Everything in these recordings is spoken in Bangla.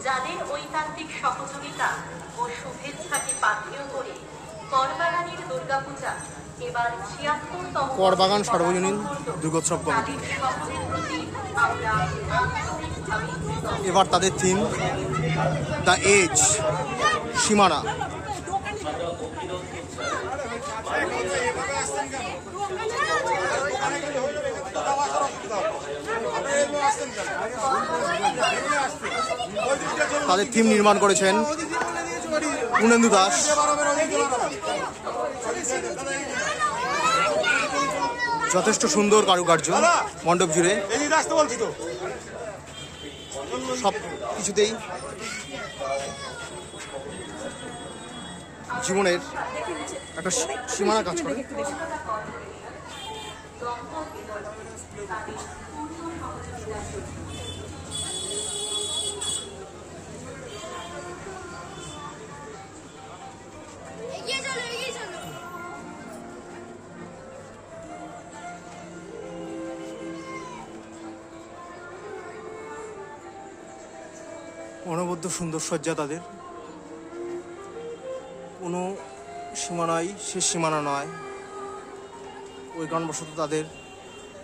যাদের ঐকান্তিক সহযোগিতা ও শুভেচ্ছাকে পাথেয় করে করবাগানের দুর্গাপূজা এবার ৭৬তম করবাগান সার্বজনীন দুর্গোৎসব কমিটি এবার তাদের থিম দ্য এজ সীমানা। তাদের থিম নির্মাণ করেছেন পুনেন্দু দাস। যথেষ্ট সুন্দর কারুকার্য মণ্ডপ জুড়ে, সব কিছুতেই জীবনের একটা সীমানা কাজ করে। অনবদ্য সুন্দর সজ্জা তাদের, কোনো সীমানাই শেষ সীমানা নয়। ওই কারণবশত তাদের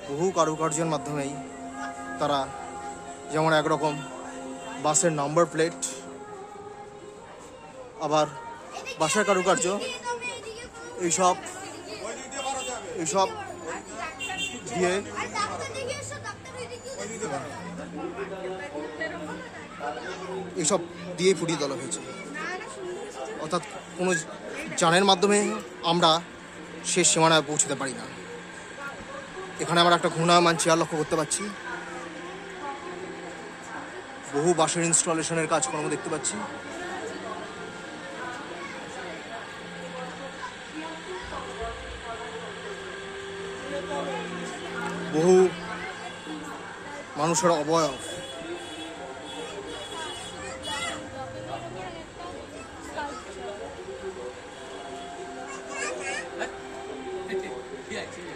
বহু কারুকার্যের মাধ্যমেই তারা, যেমন একরকম বাসের নাম্বার প্লেট, আবার বাসের কারুকার্য, এইসব দিয়ে এইসব দিয়ে ফুটিয়ে তোলা হয়েছে। অর্থাৎ কোনো যানের মাধ্যমে আমরা শেষ সীমানায় পৌঁছতে পারি না। এখানে আমরা একটা ঘূর্ণায়মান চেয়ার লক্ষ্য করতে পারছি, বহু বাসের ইনস্টলেশনের কাজকর্ম দেখতে পাচ্ছি। বহু মানুষের অবয়ব,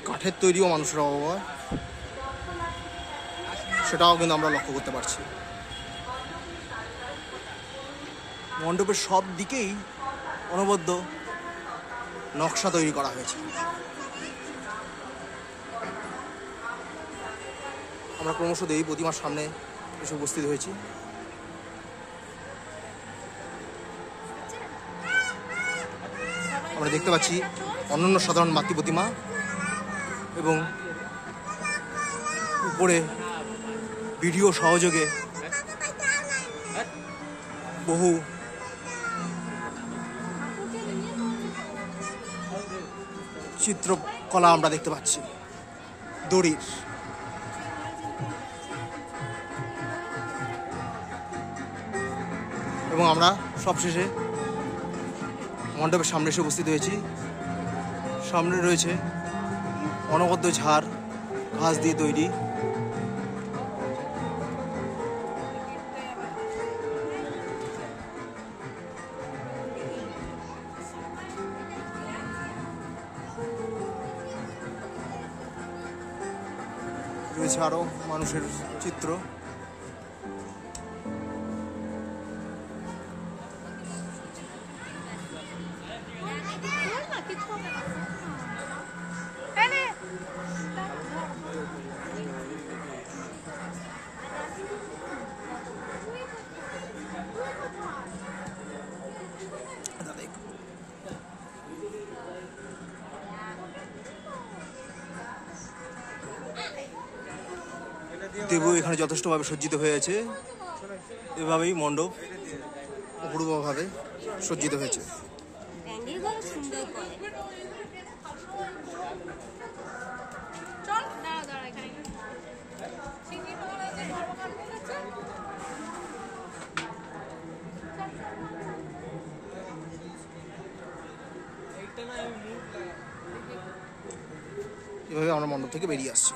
কাঠের তৈরিও মানুষের অবয়ব, সেটাও কিন্তু আমরা লক্ষ্য করতে পারছি। মণ্ডপের সব দিকেই অনবদ্য নকশা তৈরি করা হয়েছে। আমরা ক্রমশ দেবী প্রতিমার সামনে এসে উপস্থিত হয়েছি। আমরা দেখতে পাচ্ছি অনন্য সাধারণ মাতৃ প্রতিমা এবং উপরে ভিডিও সহযোগে বহু চিত্রকলা আমরা দেখতে পাচ্ছি দড়ির। এবং আমরা সবশেষে মণ্ডপের সামনে এসে উপস্থিত হয়েছি। সামনে রয়েছে অনবদ্য ঝাড়, ঘাস দিয়ে তৈরি। রয়েছে আরো মানুষের চিত্র। দেবু এখানে যথেষ্টভাবে সজ্জিত হয়েছে। এভাবেই মণ্ডপ অপূর্বভাবে সজ্জিত হয়েছে। এভাবে আমরা মণ্ডপ থেকে বেরিয়ে আসছি।